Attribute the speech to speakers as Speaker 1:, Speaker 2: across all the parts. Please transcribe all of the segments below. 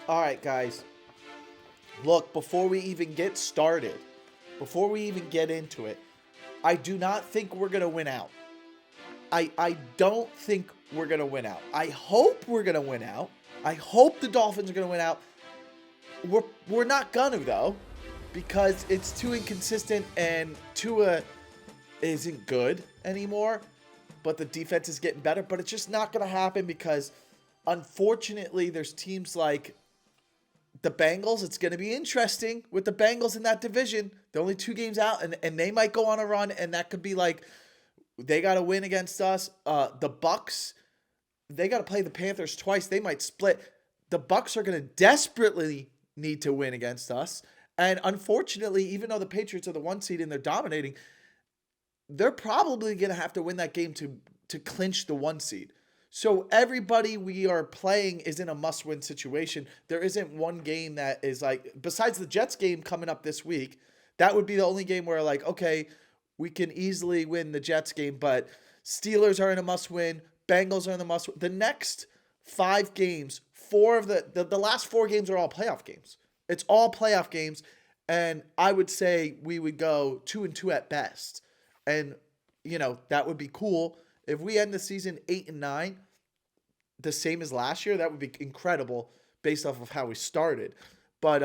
Speaker 1: All right, guys. Look, before we even get started, before we even get into it, I do not think we're going to win out. I don't think we're going to win out. I hope we're going to win out. I hope the Dolphins are going to win out. We're not going to, though, because it's too inconsistent and Tua isn't good anymore, but the defense is getting better. But it's just not going to happen because, unfortunately, there's teams like the Bengals. It's going to be interesting with the Bengals in that division. They're only 2 games out, and they might go on a run, and that could be like they got to win against us. The Bucks, they got to play the Panthers twice. They might split. The Bucks are going to desperately need to win against us. And unfortunately, even though the Patriots are the 1 seed and they're dominating, they're probably going to have to win that game to clinch the 1 seed. So everybody we are playing is in a must-win situation. There isn't one game that is like, besides the Jets game coming up this week, that would be the only game where like, okay, we can easily win the Jets game, but Steelers are in a must-win, Bengals are in the must-win. The next 5 games, 4 of the last 4 games are all playoff games. It's all playoff games, and I would say we would go 2-2 at best. And, that would be cool. If we end the season 8-9, the same as last year, that would be incredible based off of how we started. But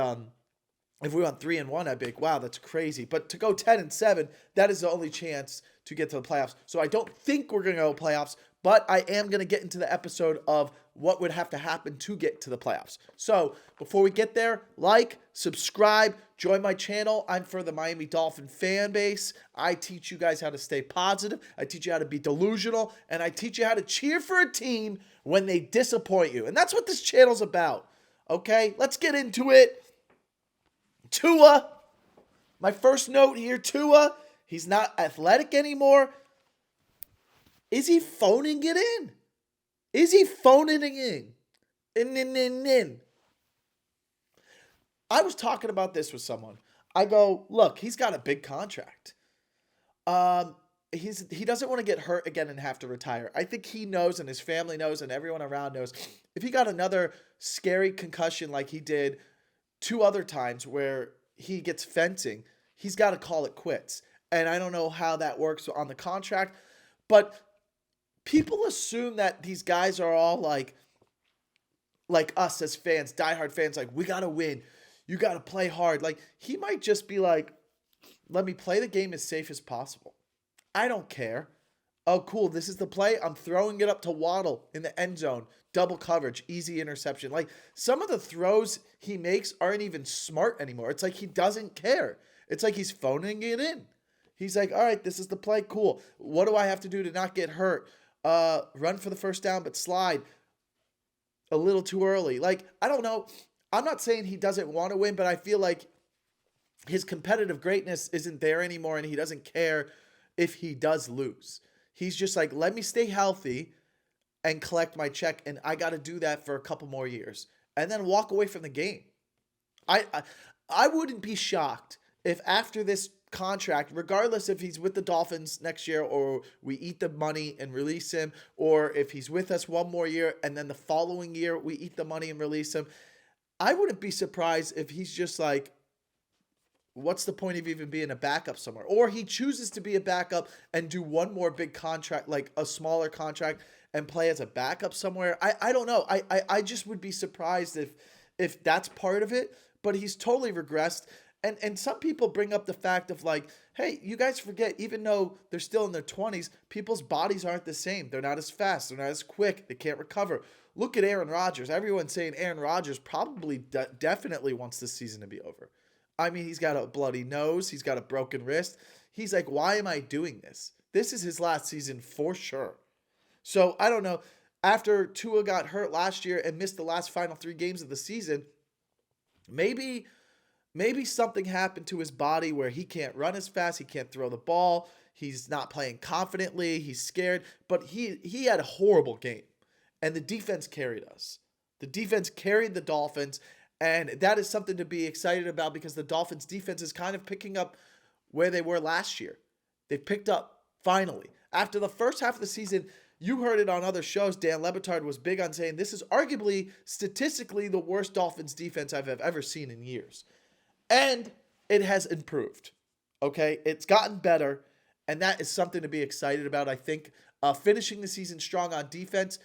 Speaker 1: if we went 3-1, I'd be like, wow, that's crazy. But to go 10-7, that is the only chance to get to the playoffs. So I don't think we're going to go playoffs, but I am going to get into the episode of what would have to happen to get to the playoffs. So before we get there, like, subscribe, join my channel. I'm for the Miami Dolphin fan base. I teach you guys how to stay positive. I teach you how to be delusional, and I teach you how to cheer for a team when they disappoint you. And that's what this channel's about. Okay, let's get into it. Tua, my first note here, Tua, he's not athletic anymore. Is he phoning it in? Is he phoning it in? I was talking about this with someone. I go, look, he's got a big contract. He doesn't want to get hurt again and have to retire. I think he knows and his family knows and everyone around knows. If he got another scary concussion like he did 2 other times where he gets fencing, he's got to call it quits. And I don't know how that works on the contract, but people assume that these guys are all like us as fans, diehard fans, like, we got to win. You got to play hard. Like, he might just be like, let me play the game as safe as possible. I don't care. Oh, cool. This is the play. I'm throwing it up to Waddle in the end zone. Double coverage, easy interception. Like, some of the throws he makes aren't even smart anymore. It's like he doesn't care. It's like he's phoning it in. He's like, all right, this is the play. Cool. What do I have to do to not get hurt? Run for the first down, but slide a little too early. Like, I don't know. I'm not saying he doesn't want to win, but I feel like his competitive greatness isn't there anymore, and he doesn't care if he does lose. He's just like, let me stay healthy and collect my check, and I got to do that for a couple more years, and then walk away from the game. I wouldn't be shocked if after this contract, regardless if he's with the Dolphins next year or we eat the money and release him, or if he's with us one more year and then the following year we eat the money and release him, I wouldn't be surprised if he's just like, what's the point of even being a backup somewhere? Or he chooses to be a backup and do one more big contract, like a smaller contract, and play as a backup somewhere. I don't know. I just would be surprised if that's part of it, but he's totally regressed. And some people bring up the fact of like, hey, you guys forget, even though they're still in their 20s, people's bodies aren't the same. They're not as fast. They're not as quick. They can't recover. Look at Aaron Rodgers. Everyone's saying Aaron Rodgers probably definitely wants this season to be over. I mean, he's got a bloody nose. He's got a broken wrist. He's like, why am I doing this? This is his last season for sure. So I don't know. After Tua got hurt last year and missed the last final 3 games of the season, maybe something happened to his body where he can't run as fast. He can't throw the ball. He's not playing confidently. He's scared. But he had a horrible game. And the defense carried us. The defense carried the Dolphins. And that is something to be excited about because the Dolphins defense is kind of picking up where they were last year. They picked up finally. After the first half of the season, You heard it on other shows. Dan Lebitard was big on saying this is arguably statistically the worst Dolphins defense I've ever seen in years. And it has improved. Okay? It's gotten better, and that is something to be excited about. I think finishing the season strong on defense,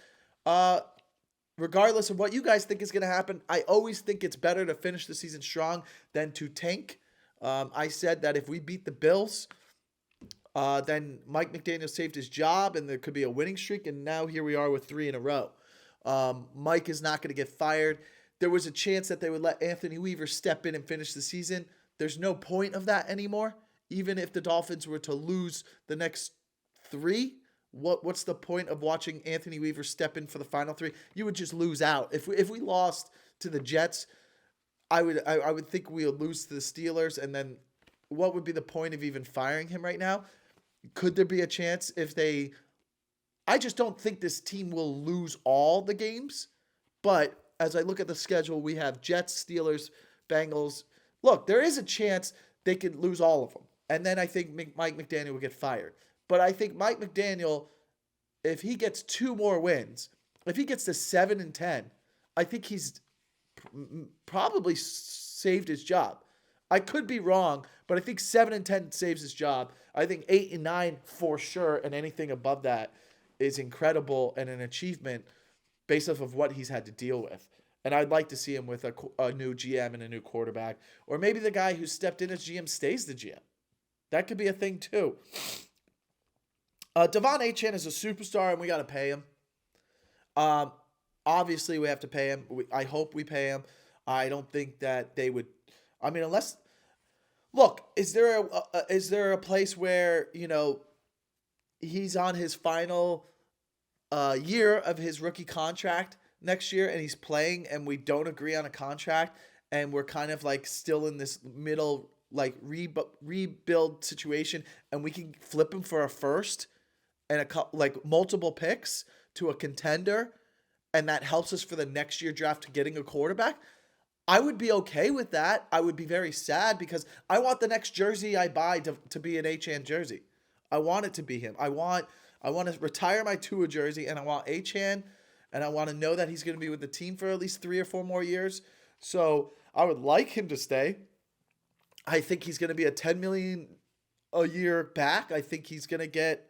Speaker 1: uh, regardless of what you guys think is going to happen, I always think it's better to finish the season strong than to tank. I said that if we beat the Bills, then Mike McDaniel saved his job and there could be a winning streak. And now here we are with 3 in a row. Mike is not going to get fired. There was a chance that they would let Anthony Weaver step in and finish the season. There's no point of that anymore. Even if the Dolphins were to lose the next 3, what's the point of watching Anthony Weaver step in for the final 3? You would just lose out. If we lost to the Jets, I would think we would lose to the Steelers, and then what would be the point of even firing him right now? Could there be a chance if they... I just don't think this team will lose all the games, but as I look at the schedule, we have Jets, Steelers, Bengals. Look, there is a chance they could lose all of them, and then I think Mike McDaniel will get fired. But I think Mike McDaniel, if he gets 2 more wins, if he gets to 7-10, I think he's probably saved his job. I could be wrong, but I think 7-10 saves his job. I think 8-9 for sure, and anything above that is incredible and an achievement based off of what he's had to deal with. And I'd like to see him with a new GM and a new quarterback, or maybe the guy who stepped in as GM stays the GM. That could be a thing too. Devon Achane is a superstar, and we got to pay him. Obviously, we have to pay him. I hope we pay him. I don't think that they would. I mean, unless, look, is there a place where he's on his final year of his rookie contract next year, and he's playing, and we don't agree on a contract, and we're kind of like still in this middle like rebuild situation, and we can flip him for a first and multiple picks to a contender, and that helps us for the next year draft getting a quarterback? I would be okay with that. I would be very sad because I want the next jersey I buy to be an Achane jersey. I want it to be him. I want to retire my Tua jersey, and I want Achane, and I want to know that he's going to be with the team for at least 3 or 4 more years. So I would like him to stay. I think he's going to be a $10 million a year back. I think he's going to get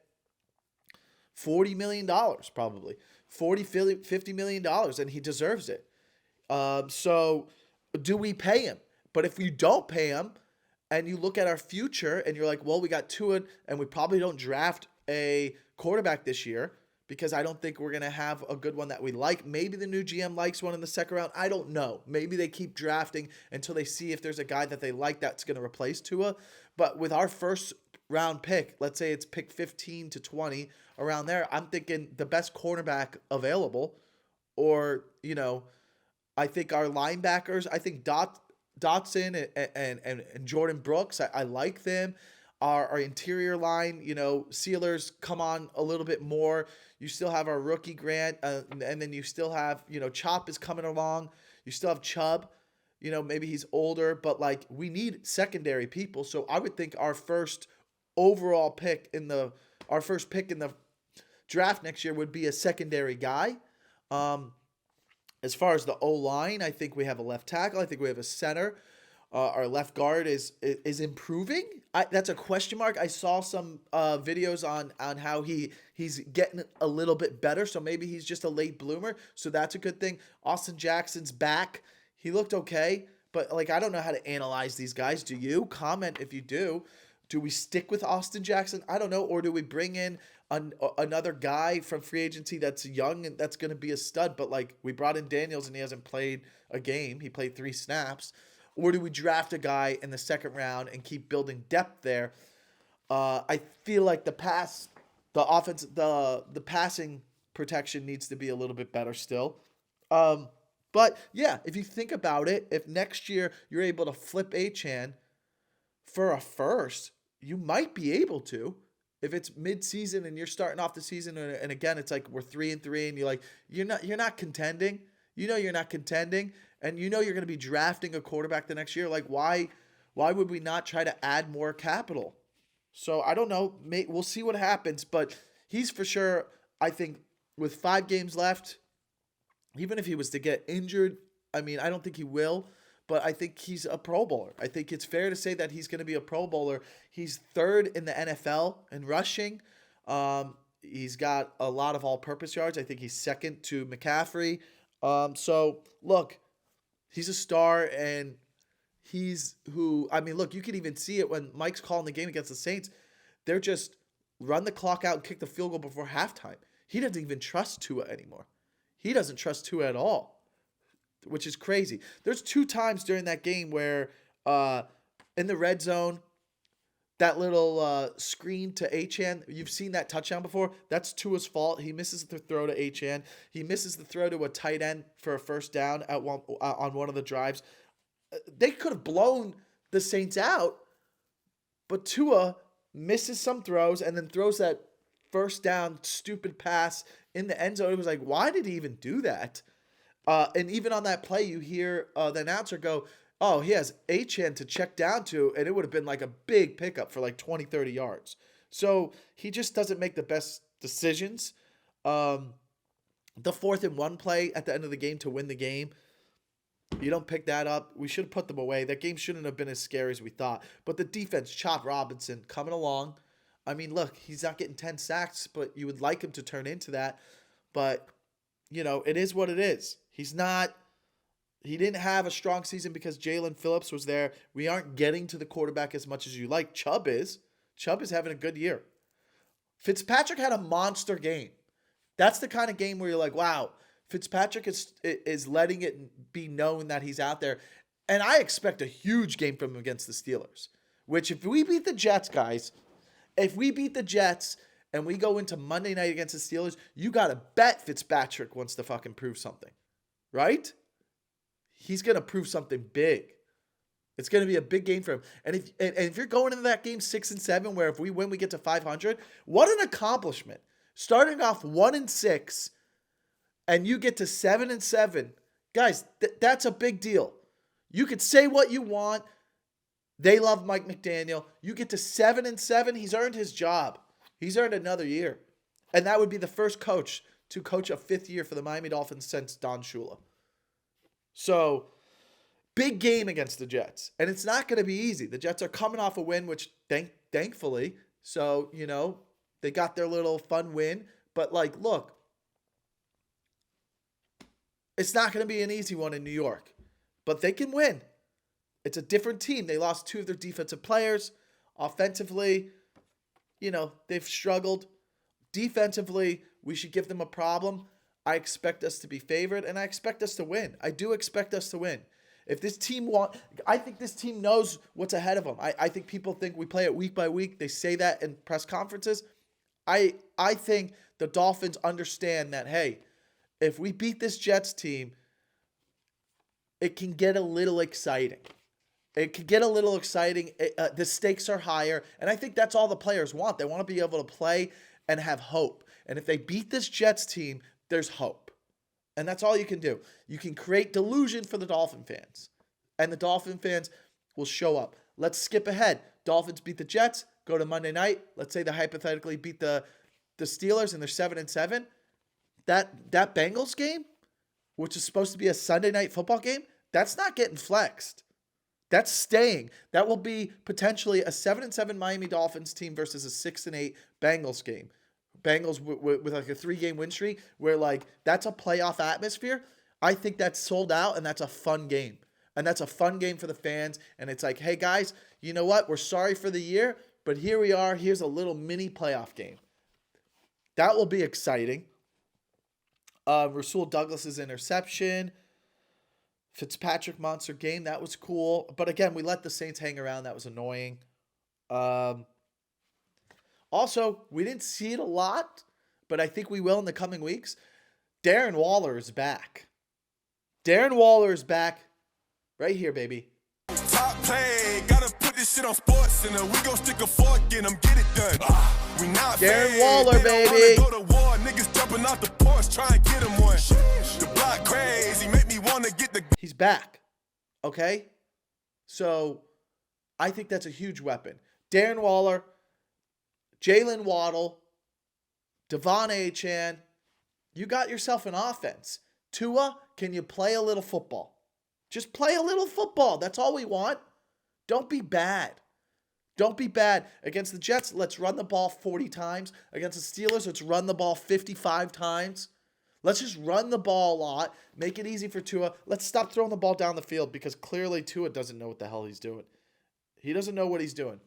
Speaker 1: $40 million probably. $50 million, and he deserves it. So do we pay him? But if you don't pay him and you look at our future and you're like, well, we got Tua and we probably don't draft a quarterback this year because I don't think we're going to have a good one that we like. Maybe the new GM likes one in the second round. I don't know. Maybe they keep drafting until they see if there's a guy that they like that's going to replace Tua. But with our first round pick, let's say it's pick 15 to 20, around there, I'm thinking the best cornerback available, or, I think our linebackers, I think Dotson and Jordan Brooks, I like them. Our interior line, Sealers come on a little bit more. You still have our rookie Grant, and then you still have, Chop is coming along. You still have Chubb. Maybe he's older, but we need secondary people. So I would think our first pick in the draft next year would be a secondary guy. As far as the O-line, I think we have a left tackle. I think we have a center. Our left guard is improving. That's a question mark. I saw some videos on how he's getting a little bit better, so maybe he's just a late bloomer. So that's a good thing. Austin Jackson's back. He looked okay, but I don't know how to analyze these guys. Do you? Comment if you do. Do we stick with Austin Jackson? I don't know. Or do we bring in another guy from free agency that's young and that's going to be a stud? But we brought in Daniels and he hasn't played a game. He played 3 snaps. Or do we draft a guy in the second round and keep building depth there? I feel like the passing protection needs to be a little bit better still. But yeah, if you think about it, if next year you're able to flip Achane for a first, you might be able to. If it's mid-season and you're starting off the season, and again it's we're 3-3, and you're not contending. You're not contending, and you're going to be drafting a quarterback the next year. Why would we not try to add more capital? So I don't know. We'll see what happens, but he's for sure, I think, with 5 games left, even if he was to get injured, I mean, I don't think he will, but I think he's a Pro Bowler. I think it's fair to say that he's going to be a Pro Bowler. He's 3rd in the NFL in rushing. He's got a lot of all-purpose yards. I think he's 2nd to McCaffrey. So, look, he's a star, and he's who, I mean, look, you can even see it when Mike's calling the game against the Saints. They're just run the clock out and kick the field goal before halftime. He doesn't even trust Tua anymore. He doesn't trust Tua at all, which is crazy. There's 2 times during that game where in the red zone, that little screen to Achane, you've seen that touchdown before. That's Tua's fault. He misses the throw to Achane. He misses the throw to a tight end for a first down on one of the drives. They could have blown the Saints out, but Tua misses some throws and then throws that first down stupid pass in the end zone. It was like, why did he even do that? And even on that play, you hear the announcer go, oh, he has Achane to check down to, and it would have been like a big pickup for like 20, 30 yards. So he just doesn't make the best decisions. The 4th and 1 play at the end of the game to win the game, you don't pick that up. We should have put them away. That game shouldn't have been as scary as we thought. But the defense, Chop Robinson, coming along. I mean, look, he's not getting 10 sacks, but you would like him to turn into that. But, you know, it is what it is. He didn't have a strong season because Jalen Phillips was there. We aren't getting to the quarterback as much as you like. Chubb is. Chubb is having a good year. Fitzpatrick had a monster game. That's the kind of game where you're like, wow, Fitzpatrick is letting it be known that he's out there. And I expect a huge game from him against the Steelers, which if we beat the Jets, guys, if we beat the Jets and we go into Monday night against the Steelers, you got to bet Fitzpatrick wants to fucking prove something, right? He's going to prove something big. It's going to be a big game for him. And if you're going into that game 6-7, where if we win, we get to 500, what an accomplishment. Starting off 1-6, and you get to 7-7. Guys, that's a big deal. You could say what you want. They love Mike McDaniel. You get to 7-7, he's earned his job. He's earned another year. And that would be the first coach to coach a 5th year for the Miami Dolphins since Don Shula. So, big game against the Jets. And it's not going to be easy. The Jets are coming off a win, which thankfully, so, you know, they got their little fun win. But, like, look, it's not going to be an easy one in New York. But they can win. It's a different team. They lost 2 of their defensive players. Offensively, you know, they've struggled. Defensively, we should give them a problem. I expect us to be favored, and I expect us to win. I do expect us to win. If this team I think this team knows what's ahead of them. I think people think we play it week by week. They say that in press conferences. I think the Dolphins understand that, hey, if we beat this Jets team, it can get a little exciting. It could get a little exciting. The stakes are higher, and I think that's all the players want. They want to be able to play and have hope. And if they beat this Jets team, there's hope. And that's all you can do. You can create delusion for the Dolphin fans. And the Dolphin fans will show up. Let's skip ahead. Dolphins beat the Jets, go to Monday night. Let's say they hypothetically beat the Steelers and they're 7-7. That Bengals game, which is supposed to be a Sunday night football game, that's not getting flexed. That's staying. That will be potentially a 7-7 Miami Dolphins team versus a 6-8 Bengals game. Bengals with like a 3-game win streak where like that's a playoff atmosphere. I think that's sold out and that's a fun game. And that's a fun game for the fans. And it's like, hey guys, you know what? We're sorry for the year, but here we are. Here's a little mini playoff game. That will be exciting. Rasul Douglas's interception. Fitzpatrick monster game. That was cool. But again, we let the Saints hang around. That was annoying. Also, we didn't see it a lot, but I think we will in the coming weeks. Darren Waller is back. Darren Waller is back. Right here, baby.
Speaker 2: Top play. Gotta put this shit on Sports Center. We gon' stick a fork in them, get it done. We not
Speaker 1: Darren Waller, baby.
Speaker 2: Go to war. Niggas jumping off the porch, try and get him one. The block crazy, make me wanna get the...
Speaker 1: He's back. Okay? So, I think that's a huge weapon. Darren Waller, Jalen Waddle, Devon Achane, You got yourself an offense. Tua, can you play a little football? Just play a little football. That's all we want. Don't be bad. Don't be bad. Against the Jets, let's run the ball 40 times. Against the Steelers, let's run the ball 55 times. Let's just run the ball a lot. Make it easy for Tua. Let's stop throwing the ball down the field because clearly Tua doesn't know what the hell he's doing. He doesn't know what he's doing.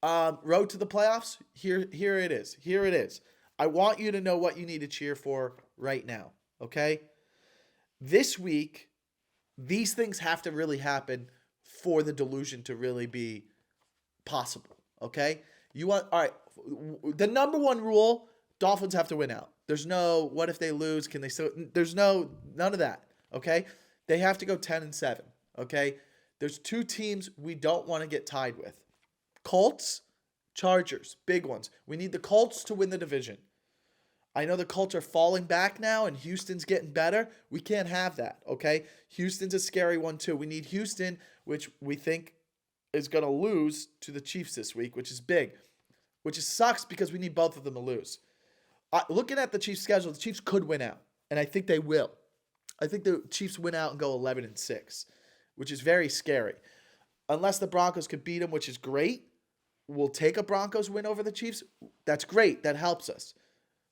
Speaker 1: Road to the playoffs, here it is. Here it is. I want you to know what you need to cheer for right now, okay? This week, these things have to really happen for the delusion to really be possible, okay? All right, the number one rule, Dolphins have to win out. There's no, what if they lose? Can they still, there's none of that, okay? They have to go 10-7, okay? There's two teams we don't want to get tied with. Colts, Chargers, big ones. We need the Colts to win the division. I know the Colts are falling back now and Houston's getting better. We can't have that, okay? Houston's a scary one too. We need Houston, which we think is going to lose to the Chiefs this week, which is big, which sucks because we need both of them to lose. Looking at the Chiefs' schedule, the Chiefs could win out, and I think they will. I think the Chiefs win out and go 11-6, which is very scary. Unless the Broncos could beat them, which is great. We'll take a Broncos win over the Chiefs. That's great. That helps us.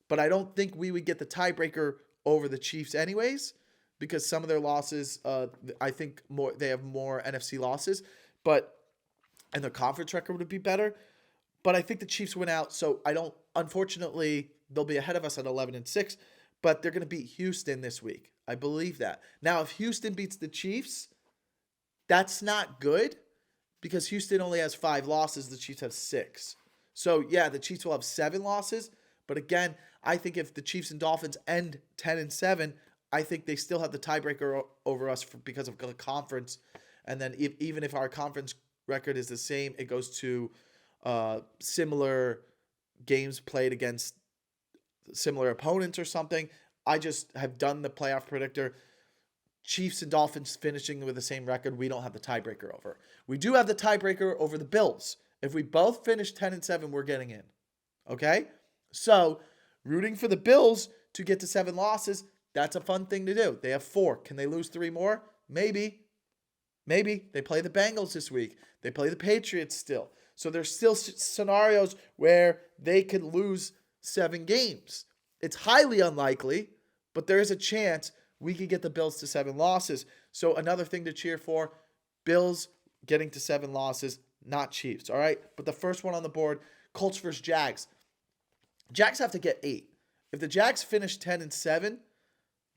Speaker 1: But I don't think we would get the tiebreaker over the Chiefs anyways because some of their losses, I think they have more NFC losses, and their conference record would be better. But I think the Chiefs win out, so unfortunately, they'll be ahead of us at 11-6, but they're going to beat Houston this week. I believe that. Now, if Houston beats the Chiefs, that's not good because Houston only has 5 losses. The Chiefs have 6. So, yeah, the Chiefs will have 7 losses. But again, I think if the Chiefs and Dolphins end 10-7, I think they still have the tiebreaker over us because of the conference. And then even if our conference record is the same, it goes to similar games played against similar opponents or something. I just have done the playoff predictor. Chiefs and Dolphins finishing with the same record, we don't have the tiebreaker over. We do have the tiebreaker over the Bills. If we both finish 10-7, we're getting in. Okay? So, rooting for the Bills to get to 7 losses, that's a fun thing to do. They have 4. Can they lose 3 more? Maybe. Maybe. They play the Bengals this week. They play the Patriots still. So, there's still scenarios where they could lose 7 games. It's highly unlikely, but there is a chance we could get the Bills to 7 losses. So, another thing to cheer for, Bills getting to 7 losses, not Chiefs, all right? But the first one on the board, Colts versus Jags. Jags have to get 8. If the Jags finish 10-7,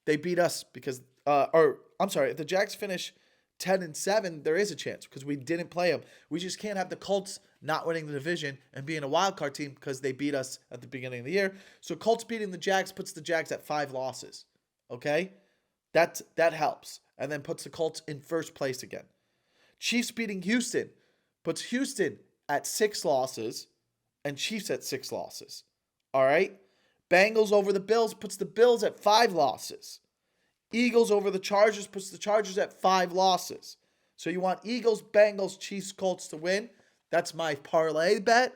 Speaker 1: they beat us because if the Jags finish 10-7, there is a chance because we didn't play them. We just can't have the Colts not winning the division and being a wild card team because they beat us at the beginning of the year. So Colts beating the Jags puts the Jags at 5 losses. Okay? That helps. And then puts the Colts in first place again. Chiefs beating Houston puts Houston at 6 losses and Chiefs at 6 losses. All right? Bengals over the Bills puts the Bills at 5 losses. Eagles over the Chargers puts the Chargers at 5 losses. So you want Eagles, Bengals, Chiefs, Colts to win. That's my parlay bet.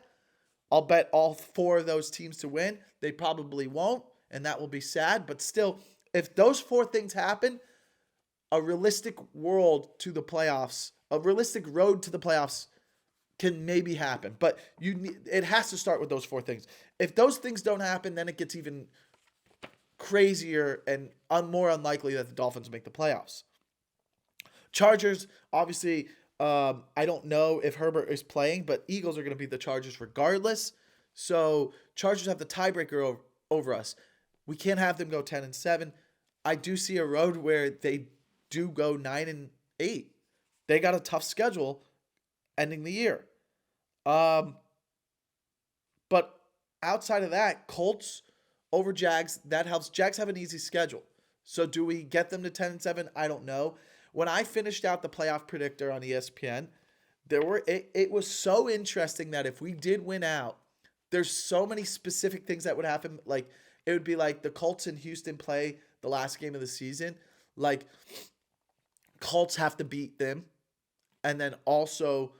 Speaker 1: I'll bet all 4 of those teams to win. They probably won't, and that will be sad. But still, if those 4 things happen, a realistic world to the playoffs, a realistic road to the playoffs can maybe happen. But it has to start with those 4 things. If those things don't happen, then it gets even crazier and more unlikely that the Dolphins make the playoffs. Chargers, obviously, I don't know if Herbert is playing, but Eagles are going to beat the Chargers regardless. So Chargers have the tiebreaker over us. We can't have them go 10-7. I do see a road where they do go 9-8. They got a tough schedule ending the year. But outside of that, Colts over Jags, that helps. Jags have an easy schedule. So do we get them to 10-7? I don't know. When I finished out the playoff predictor on ESPN, it was so interesting that if we did win out, there's so many specific things that would happen. Like, it would be like the Colts and Houston play the last game of the season. Like, Colts have to beat them. And then also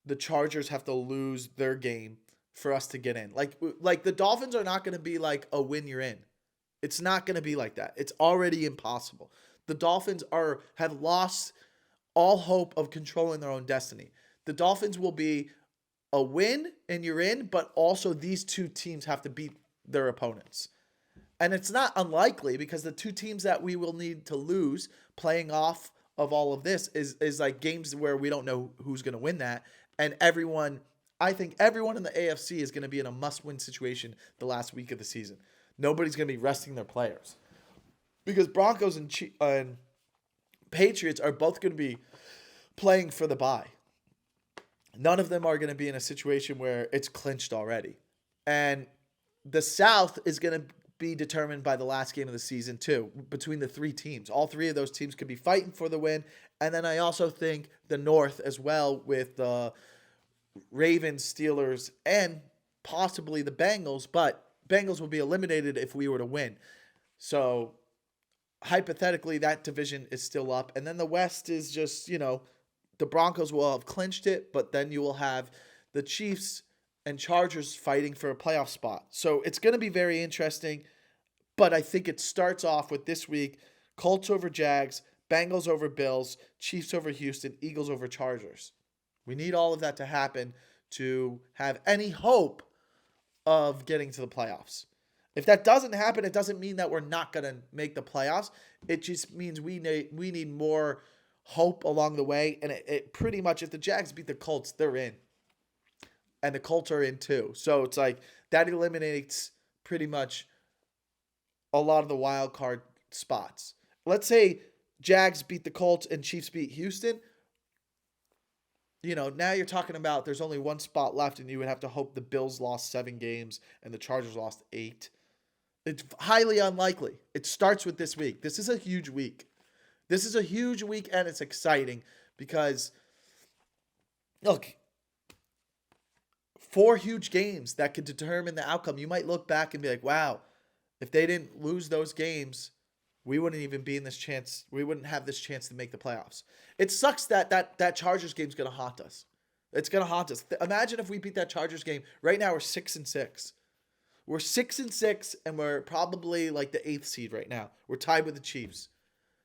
Speaker 1: the Chargers have to lose their game for us to get in. Like the Dolphins are not going to be like a win, you're in. It's not going to be like that. It's already impossible. The Dolphins have lost all hope of controlling their own destiny. The Dolphins will be a win and you're in, but also these two teams have to beat their opponents. And it's not unlikely because the two teams that we will need to lose playing off of all of this is like games where we don't know who's going to win that. And I think everyone in the AFC is going to be in a must-win situation the last week of the season. Nobody's going to be resting their players because Broncos and Patriots are both going to be playing for the bye. None of them are going to be in a situation where it's clinched already. And the South is going to be determined by the last game of the season too, between the three teams. All three of those teams could be fighting for the win. And then I also think the North as well with the Ravens, Steelers, and possibly the Bengals, but Bengals will be eliminated if we were to win. So hypothetically, that division is still up. And then the West is just, the Broncos will have clinched it, but then you will have the Chiefs and Chargers fighting for a playoff spot. So it's going to be very interesting, but I think it starts off with this week, Colts over Jags, Bengals over Bills, Chiefs over Houston, Eagles over Chargers. We need all of that to happen to have any hope of getting to the playoffs. If that doesn't happen, it doesn't mean that we're not going to make the playoffs. It just means we need more hope along the way. And it pretty much, if the Jags beat the Colts, they're in. And the Colts are in too. So it's like that eliminates pretty much a lot of the wild card spots. Let's say Jags beat the Colts and Chiefs beat Houston. Now you're talking about there's only one spot left and you would have to hope the Bills lost 7 games and the Chargers lost 8. It's highly unlikely. It starts with this week. This is a huge week. This is a huge week and it's exciting because, look, 4 huge games that could determine the outcome. You might look back and be like, wow, if they didn't lose those games, we wouldn't even be in this chance. We wouldn't have this chance to make the playoffs. It sucks that Chargers game is going to haunt us. It's going to haunt us. Imagine if we beat that Chargers game. Right now we're 6-6. We're 6-6 and we're probably like the 8th seed right now. We're tied with the Chiefs.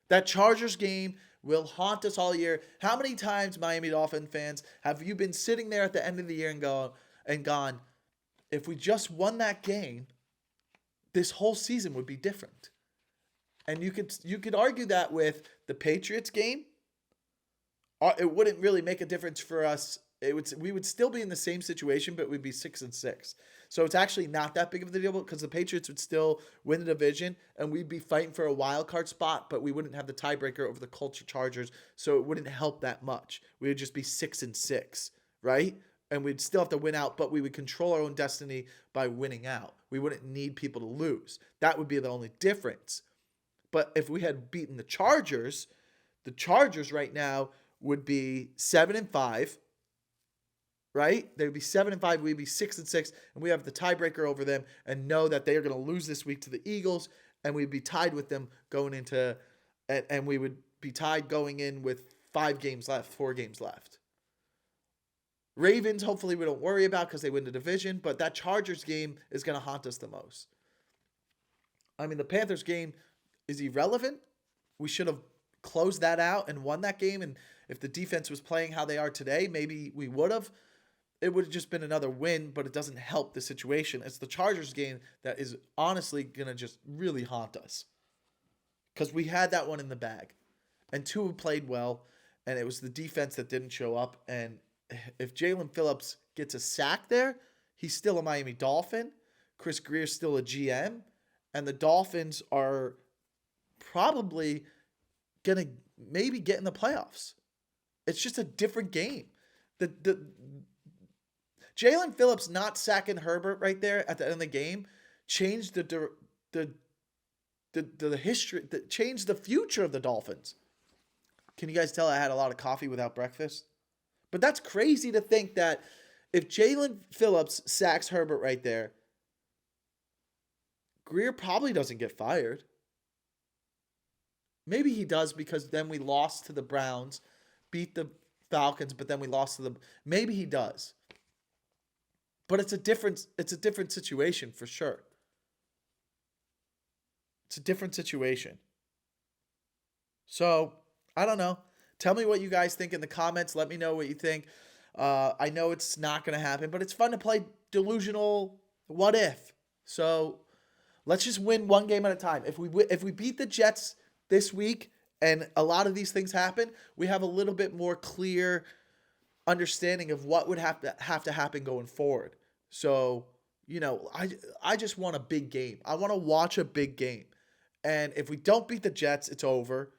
Speaker 1: That Chargers game will haunt us all year. How many times, Miami Dolphin fans, have you been sitting there at the end of the year and gone, if we just won that game, this whole season would be different? And you could argue that with the Patriots game. It wouldn't really make a difference for us. We would still be in the same situation, but we'd be 6-6. So it's actually not that big of a deal because the Patriots would still win the division and we'd be fighting for a wild card spot, but we wouldn't have the tiebreaker over the Colts or Chargers, so it wouldn't help that much. We would just be 6-6, right? And we'd still have to win out, but we would control our own destiny by winning out. We wouldn't need people to lose. That would be the only difference. But if we had beaten the Chargers right now would be 7-5, right? They would be 7-5. We'd be 6-6, and we have the tiebreaker over them, and know that they are going to lose this week to the Eagles, and we'd be tied with them going into, and we would be tied going in with 5 games left, 4 games left. Ravens, hopefully we don't worry about because they win the division, but that Chargers game is going to haunt us the most. I mean, the Panthers game is irrelevant. We should have closed that out and won that game. And if the defense was playing how they are today, maybe we would have. It would have just been another win, but it doesn't help the situation. It's the Chargers game that is honestly going to just really haunt us. Because we had that one in the bag. And Tua played well, and it was the defense that didn't show up. And if Jalen Phillips gets a sack there, he's still a Miami Dolphin. Chris Greer's still a GM. And the Dolphins are probably going to maybe get in the playoffs. It's just a different game. The Jalen Phillips not sacking Herbert right there at the end of the game changed the history, changed the future of the Dolphins. Can you guys tell I had a lot of coffee without breakfast? But that's crazy to think that if Jalen Phillips sacks Herbert right there, Greer probably doesn't get fired. Maybe he does because then we lost to the Browns, beat the Falcons, but then we lost to them. Maybe he does. But it's a different situation for sure. It's a different situation. So, I don't know. Tell me what you guys think in the comments. Let me know what you think. I know it's not going to happen, but it's fun to play delusional what if. So, let's just win one game at a time. If we beat the Jets this week and a lot of these things happen, we have a little bit more clear understanding of what would have to happen going forward. So, I just want a big game. I want to watch a big game. And if we don't beat the Jets, it's over.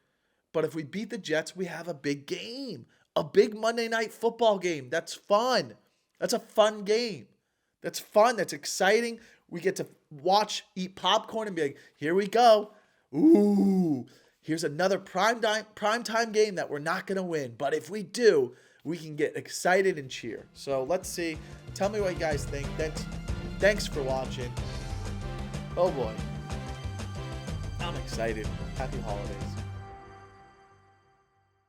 Speaker 1: But if we beat the Jets, we have a big game. A big Monday Night Football game. That's fun. That's a fun game. That's fun. That's exciting. We get to watch, eat popcorn, and be like, here we go. Ooh, here's another primetime game that we're not going to win. But if we do, we can get excited and cheer. So let's see. Tell me what you guys think. Thanks for watching. Oh boy. I'm excited. Happy holidays.